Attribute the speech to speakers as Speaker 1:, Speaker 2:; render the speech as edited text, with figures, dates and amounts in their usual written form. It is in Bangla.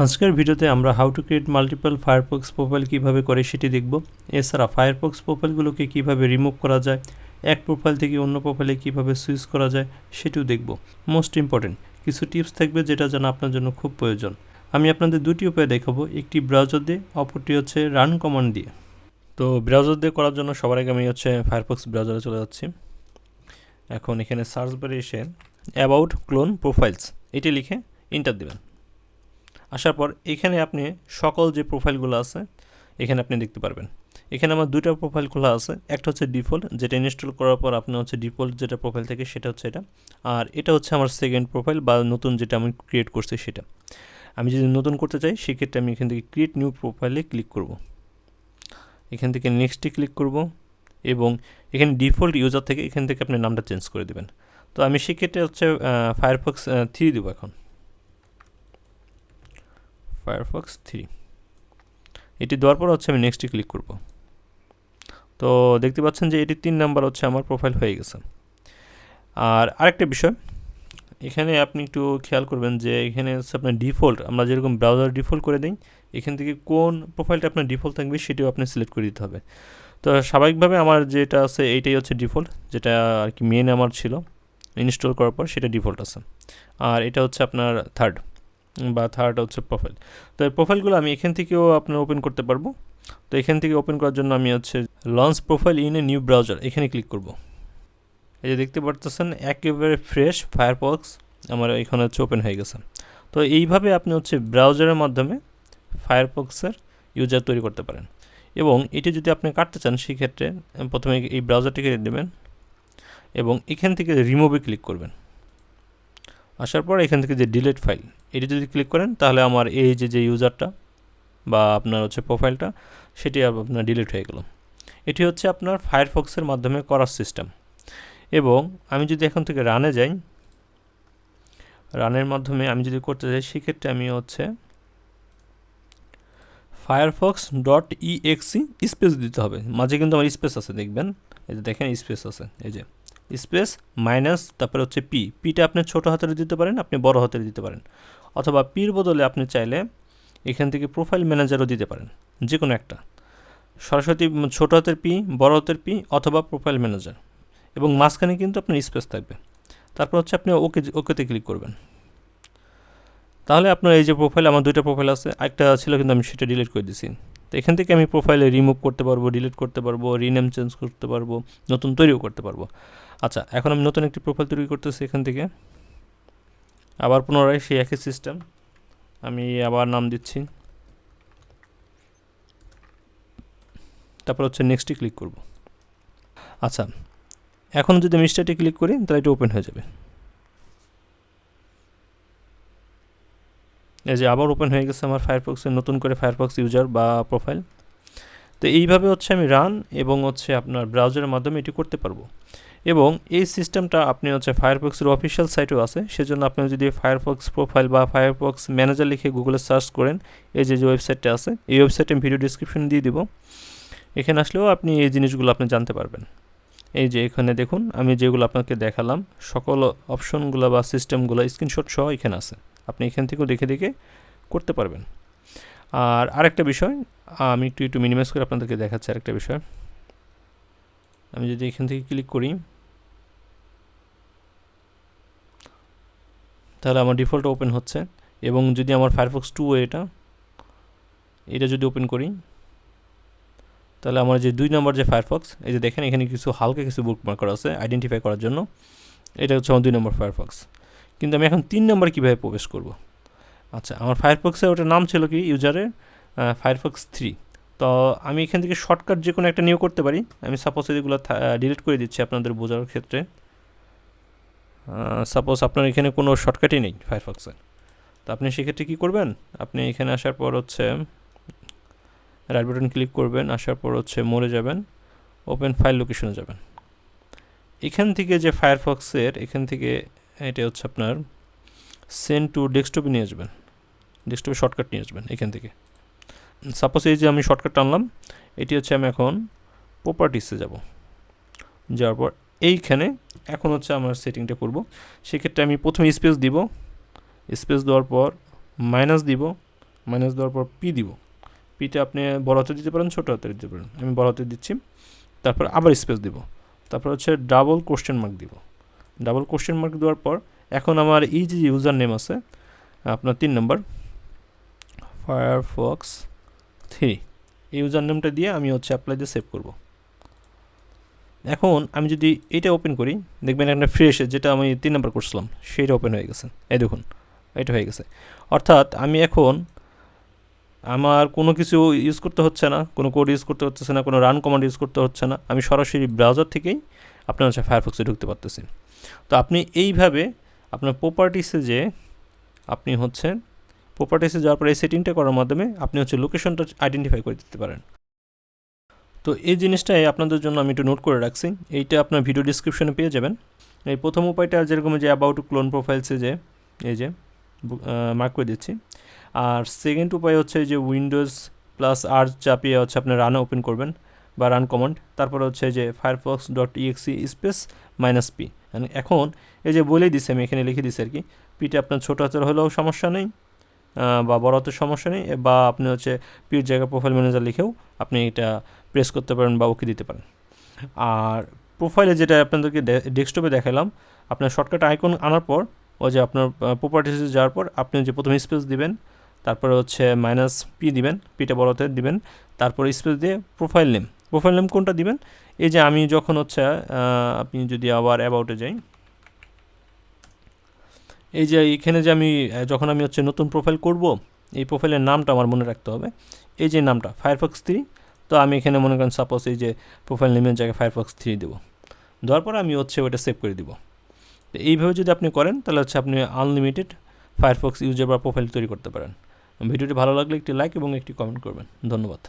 Speaker 1: আজকের ভিডিওতে আমরা how to create multiple Firefox profile কিভাবে করে সেটি দেখব। এছাড়া ফায়ারফক্স প্রোফাইলগুলোকে কিভাবে রিমুভ করা যায়, এক প্রোফাইল থেকে অন্য প্রোফাইলে কিভাবে সুইচ করা যায় সেটিও দেখব। মোস্ট ইম্পর্টেন্ট কিছু টিপস থাকবে যেটা যেন আপনার জন্য খুব প্রয়োজন। আমি আপনাদের দুটি উপায় দেখাবো, একটি ব্রাউজার দিয়ে, অপরটি হচ্ছে রান কমান্ড দিয়ে। তো ব্রাউজার দিয়ে করার জন্য সবার আগে আমি ফায়ারফক্স ব্রাউজারে চলে যাচ্ছি। এখন এখানে সার্চ বারে এসে অ্যাবাউট ক্লোন প্রোফাইলস এটি লিখে এন্টার দেবেন। আসার পর এখানে আপনি সকল যে প্রোফাইলগুলো আছে এখানে আপনি দেখতে পারবেন। এখানে আমার দুটো প্রোফাইল খোলা আছে, একটা হচ্ছে ডিফল্ট, যেটা ইনস্টল করার পর আপনি ডিফল্ট যেটা প্রোফাইল থাকে সেটা হচ্ছে এটা, আর এটা হচ্ছে আমার সেকেন্ড প্রোফাইল বা নতুন যেটা আমি ক্রিয়েট করছি সেটা। আমি যদি নতুন করতে চাই সেক্ষেত্রে আমি এখান থেকে ক্রিয়েট নিউ প্রোফাইলে ক্লিক করব, এখান থেকে নেক্সটে ক্লিক করব এবং এখানে ডিফল্ট ইউজার থেকে এখান থেকে আপনি নামটা চেঞ্জ করে দেবেন। তো আমি সেক্ষেত্রে ফায়ারফক্স 3 দেবো। এখন ফায়ারফক্স 3 এটি দেওয়ার পর আমি নেক্সটে ক্লিক করব। তো দেখতে পাচ্ছেন যে এটি 3 নাম্বার আমার প্রোফাইল হয়ে গেছে। আর আরেকটা বিষয় এখানে আপনি একটু খেয়াল করবেন যে এখানে আপনার ডিফল্ট, আমরা যেরকম ব্রাউজার ডিফল্ট করে দিই, এখান থেকে কোন প্রোফাইলটা আপনার ডিফল্ট থাকবে সেটিও আপনি সিলেক্ট করে দিতে হবে। তো স্বাভাবিকভাবে আমার যেটা আছে এইটাই ডিফল্ট, যেটা আর কি মেন আমার ছিল ইনস্টল করার পর সেটা ডিফল্ট আছে। আর এটা আপনার থার্ড প্রোফাইল। তো এই প্রোফাইলগুলো আমি এখান থেকেও আপনার ওপেন করতে পারবো। তো এখান থেকে ওপেন করার জন্য আমি launch profile in a new browser এখানে ক্লিক করব। এই যে দেখতে পাচ্ছেন একেবারে ফ্রেশ ফায়ারফক্স আমার এখানে ওপেন হয়ে গেছে। তো এইভাবে আপনি ব্রাউজারের মাধ্যমে ফায়ারফক্সের ইউজার তৈরি করতে পারেন। এবং এটি যদি আপনি কাটতে চান সেক্ষেত্রে প্রথমে এই ব্রাউজারটিকে দেবেন এবং এখান থেকে রিমুভে ক্লিক করবেন। আসার পর এখান থেকে যে ডিলিট ফাইল এটি যদি ক্লিক করেন তাহলে আমার এই যে ইউজারটা বা আপনার প্রোফাইলটা সেটি আপনার ডিলিট হয়ে গেল। এটি আপনার ফায়ারফক্সের মাধ্যমে করার সিস্টেম। এবং আমি যদি এখন থেকে রানে যাই, রানের মাধ্যমে আমি যদি করতে চাই সেক্ষেত্রে আমি firefox.exe স্পেস দিতে হবে। মাঝে কিন্তু আমার স্পেস আছে, দেখবেন এই যে দেখেন স্পেস আছে, এই যে স্পেস মাইনাস তারপরে পিটা আপনি ছোটো হাতের দিতে পারেন, আপনি বড় হাতের দিতে পারেন, অথবা পির বদলে আপনি চাইলে এখান থেকে প্রোফাইল ম্যানেজারও দিতে পারেন, যে কোনো একটা। সরাসরি ছোটো হাতের পি, বড় হাতের পি অথবা প্রোফাইল ম্যানেজার, এবং মাঝখানে কিন্তু আপনার স্পেস থাকবে। তারপর আপনি ওকেতে ক্লিক করবেন। তাহলে আপনার এই যে প্রোফাইল, আমার দুইটা প্রোফাইল আছে, একটা ছিল কিন্তু আমি সেটা ডিলিট করে দিয়েছি। তো এখান থেকে আমি প্রোফাইলে রিমুভ করতে পারবো, ডিলিট করতে পারবো, রিনেম চেঞ্জ করতে পারবো, নতুন তৈরিও করতে পারবো। আচ্ছা, এখন আমি নতুন একটি প্রোফাইল তৈরি করতেছি। এখান থেকে আবার পুনরায় সেই একই সিস্টেম, আমি আবার নাম দিচ্ছি, তারপর নেক্সটে ক্লিক করব। আচ্ছা, এখন যদি আমি স্টার্টে ক্লিক করি তাহলে এটা ওপেন হয়ে যাবে। এই যে আবার ওপেন হয়ে গেছে আমার ফায়ারফক্সের নতুন করে ফায়ারফক্স ইউজার বা প্রোফাইল। তো এইভাবে আমি রান এবং আপনার ব্রাউজারের মাধ্যমে এটি করতে পারবো। এবং এই সিস্টেমটা আপনি ফায়ারফক্সের অফিসিয়াল সাইটেও আছে, সেজন্য আপনি যদি ফায়ারফক্স প্রোফাইল বা ফায়ারফক্স ম্যানেজার লিখে গুগলে সার্চ করেন, এই যে ওয়েবসাইটটা আছে, এই ওয়েবসাইটে আমি ভিডিও ডিসক্রিপশন দিয়ে দিব, এখানে আসলেও আপনি এই জিনিসগুলো আপনি জানতে পারবেন। এই যে এখানে দেখুন আমি যেগুলো আপনাকে দেখালাম সকল অপশনগুলো বা সিস্টেমগুলো স্ক্রিনশট সহ এখানে আছে, আপনি এখান থেকেও দেখে দেখে করতে পারবেন। আর আরেকটা বিষয় আমি একটু মিনিমাইজ করে আপনাদেরকে দেখাচ্ছি। আরেকটা বিষয়, আমি যদি এখান থেকে ক্লিক করি তাহলে আমার ডিফল্ট ওপেন হচ্ছে। এবং যদি আমার ফায়ারফক্স 2 এটা যদি ওপেন করি তাহলে আমার যে 2 নম্বর যে ফায়ারফক্স, এই যে দেখেন এখানে কিছু হালকা কিছু বুকমার্ক করা আছে আইডেন্টিফাই করার জন্য, এটা আমার 2 নম্বর ফায়ারফক্স। কিন্তু আমি এখন 3 নম্বর কীভাবে প্রবেশ করব? আচ্ছা, আমার ফায়ারফক্সের ওটার নাম ছিল কি ইউজারের ফায়ারফক্স 3। তো আমি এখান থেকে শর্টকাট যে কোনো একটা নিয়েও করতে পারি। আমি সাপোজ এগুলো ডিলিট করে দিচ্ছি আপনাদের বোঝার ক্ষেত্রে। সাপোজ আপনার এখানে কোনো শর্টকাটই নেই ফায়ারফক্সের, তো আপনি সেক্ষেত্রে কী করবেন, আপনি এখানে আসার পর রাইট বাটন ক্লিক করবেন, আসার পর মোরে যাবেন, ওপেন ফাইল লোকেশনে যাবেন। এখান থেকে যে ফায়ারফক্সের এখান থেকে এটা আপনার সেন্ড টু ডেস্কটপে নিয়ে আসবেন, ডেস্কটপে শর্টকাট নিয়ে আসবেন এখান থেকে। সাপোজ এই যে আমি শর্টকাট টানলাম, এটি আমি এখন প্রপার্টিসে যাব, যাওয়ার পর এইখানে এখন আমার সেটিংটা করব। সেক্ষেত্রে আমি প্রথমে স্পেস দিব, স্পেস দেওয়ার পর মাইনাস দিব, মাইনাস দেওয়ার পর পি দিব। পিটা আপনি বড় হাতে দিতে পারেন, ছোটো হাতে দিতে পারেন, আমি বড় হাতে দিচ্ছি। তারপর আবার স্পেস দিব, তারপর হচ্ছে ডাবল কোশ্চেন মার্ক দিব। ডাবল কোশ্চেন মার্ক দেওয়ার পর এখন আমার এই যে ইউজার নেম আছে আপনার 3 নম্বর ফায়ারফক্স 3, এই ইউজার নেমটা দিয়ে আমি হচ্ছে অ্যাপ্লাই দিয়ে সেভ করব। এখন আমি যদি এটা ওপেন করি, দেখবেন একটা ফ্রেশ যেটা আমি 3 নম্বর করছিলাম সেটা ওপেন হয়ে গেছে। এই দেখুন এটা হয়ে গেছে। অর্থাৎ আমি এখন আমার কোনো কিছু ইউজ করতে হচ্ছে না, কোনো কোড ইউজ করতে হচ্ছে না, কোনো রান কমান্ড ইউজ করতে হচ্ছে না, আমি সরাসরি ব্রাউজার থেকেই আপনার হচ্ছে ফায়ারফক্সে ঢুকতে পারতেছি। তো আপনি এইভাবে আপনার প্রপার্টিসে যে আপনি হচ্ছে প্রপার্টিসে যাওয়ার পর এই সেটিংটা করার মাধ্যমে আপনি হচ্ছে লোকেশনটা আইডেন্টিফাই করে দিতে পারেন। তো এই জিনিসটাই আপনাদের জন্য আমি একটু নোট করে রাখছি, এইটা আপনার ভিডিও ডিসক্রিপশনে পেয়ে যাবেন। এই প্রথম উপায়টা যেরকম যে অ্যাবাউট ক্লোন প্রোফাইলসে যে এই যে মার্ক করে দিচ্ছি। আর সেকেন্ড উপায় হচ্ছে যে Windows+R চাপিয়ে হচ্ছে আপনি রান ওপেন করবেন বা রান কমান্ড, তারপরে হচ্ছে যে firefox.exe স্পেস -p। এখন এই যে বলেই দিচ্ছি, আমি এখানে লিখে দিচ্ছি আর কি, পিটা আপনার ছোটো হাতের হলেও সমস্যা নেই বা বড় হাতের সমস্যা নেই, বা আপনি হচ্ছে পির জায়গায় প্রোফাইল ম্যানেজার লিখেও আপনি এটা প্রেস করতে পারেন বা ওকে দিতে পারেন। আর প্রোফাইলে যেটা আপনাদেরকে ডেস্কটপে দেখালাম, আপনার শর্টকাট আইকন আনার পর ও যে আপনার প্রপার্টিসে যাওয়ার পর আপনি যে প্রথমে স্পেস দিবেন, তারপরে হচ্ছে -p দিবেন, পিটা বড়তে দিবেন, তারপর স্পেস দিয়ে প্রোফাইল নেম কোনটা দিবেন। এই যে আমি যখন হচ্ছে আপনি যদি আবার অ্যাবাউটে যাই, এই যে এখানে যে আমি যখন আমি হচ্ছে নতুন প্রোফাইল করব, এই প্রোফাইলের নামটা আমার মনে রাখতে হবে, এই যে নামটা ফায়ারফক্স 3। তো আমি এখানে মনে করেন সাপোজ এই যে প্রোফাইল নেমের জায়গায় ফায়ারফক্স 3 দেবো, দেওয়ার পর আমি হচ্ছে ওটা সেভ করে দিব। তো এইভাবে যদি আপনি করেন তাহলে হচ্ছে আপনি আনলিমিটেড ফায়ারফক্স ইউজার বা প্রোফাইল তৈরি করতে পারেন। ভিডিওটি ভালো লাগলে একটি লাইক এবং একটি কমেন্ট করবেন। ধন্যবাদ।